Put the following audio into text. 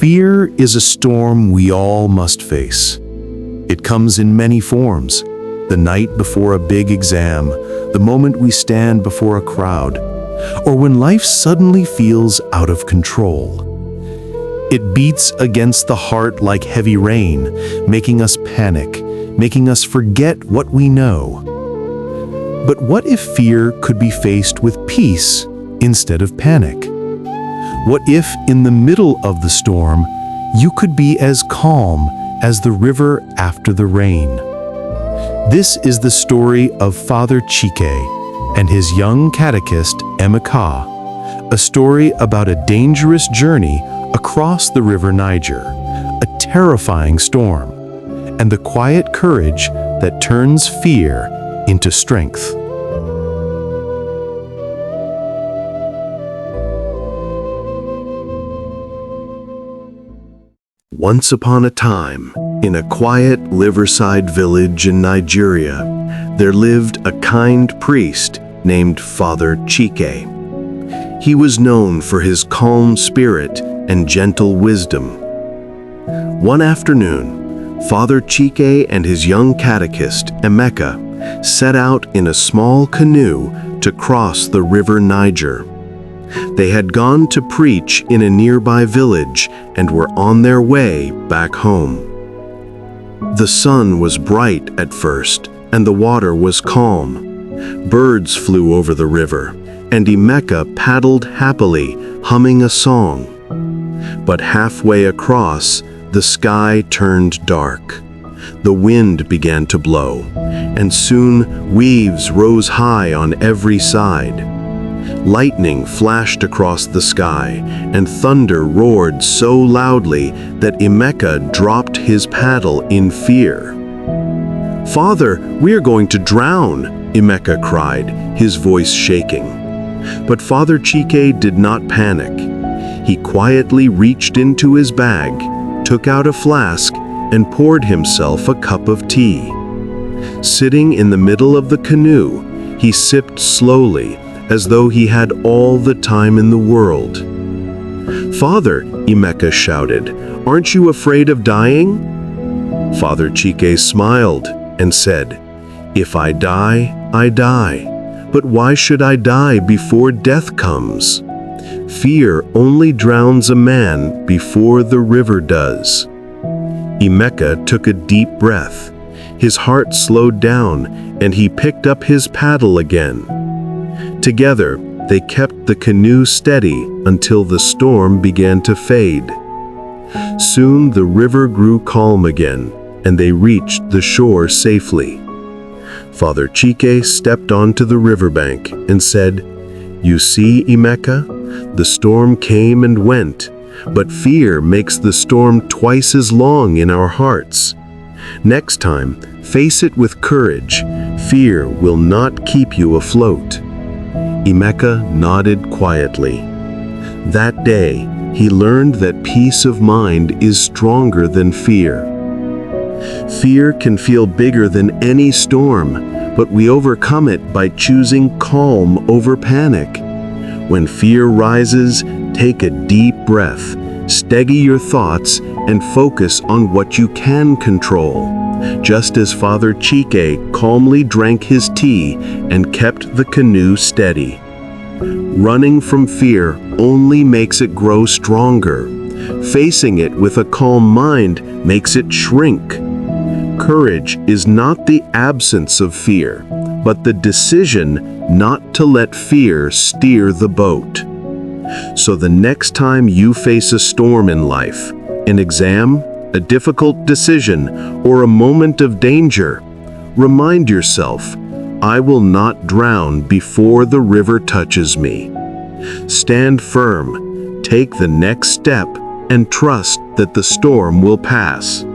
Fear is a storm we all must face. It comes in many forms: the night before a big exam, the moment we stand before a crowd, or when life suddenly feels out of control. It beats against the heart like heavy rain, making us panic, making us forget what we know. But what if fear could be faced with peace instead of panic? What if, in the middle of the storm, you could be as calm as the river after the rain? This is the story of Father Chike and his young catechist, Emeka, a story about a dangerous journey across the River Niger, a terrifying storm, and the quiet courage that turns fear into strength. Once upon a time, in a quiet riverside village in Nigeria, there lived a kind priest named Father Chike. He was known for his calm spirit and gentle wisdom. One afternoon, Father Chike and his young catechist, Emeka, set out in a small canoe to cross the River Niger. They had gone to preach in a nearby village and were on their way back home. The sun was bright at first, and the water was calm. Birds flew over the river, and Emeka paddled happily, humming a song. But halfway across, the sky turned dark. The wind began to blow, and soon waves rose high on every side. Lightning flashed across the sky, and thunder roared so loudly that Emeka dropped his paddle in fear. "Father, we are going to drown," Emeka cried, his voice shaking. But Father Chike did not panic. He quietly reached into his bag, took out a flask, and poured himself a cup of tea. Sitting in the middle of the canoe, he sipped slowly, as though he had all the time in the world. "Father," Emeka shouted, "aren't you afraid of dying?" Father Chike smiled and said, "If I die, I die. But why should I die before death comes? Fear only drowns a man before the river does." Emeka took a deep breath. His heart slowed down, and he picked up his paddle again. Together, they kept the canoe steady until the storm began to fade. Soon the river grew calm again, and they reached the shore safely. Father Chike stepped onto the riverbank and said, "You see, Emeka, the storm came and went, but fear makes the storm twice as long in our hearts. Next time, face it with courage. Fear will not keep you afloat." Emeka nodded quietly. That day, he learned that peace of mind is stronger than fear. Fear can feel bigger than any storm, but we overcome it by choosing calm over panic. When fear rises, take a deep breath, steady your thoughts, and focus on what you can control. Just as Father Chike calmly drank his tea and kept the canoe steady. Running from fear only makes it grow stronger. Facing it with a calm mind makes it shrink. Courage is not the absence of fear, but the decision not to let fear steer the boat. So the next time you face a storm in life, an exam, a difficult decision, or a moment of danger, remind yourself, I will not drown before the river touches me. Stand firm, take the next step, and trust that the storm will pass.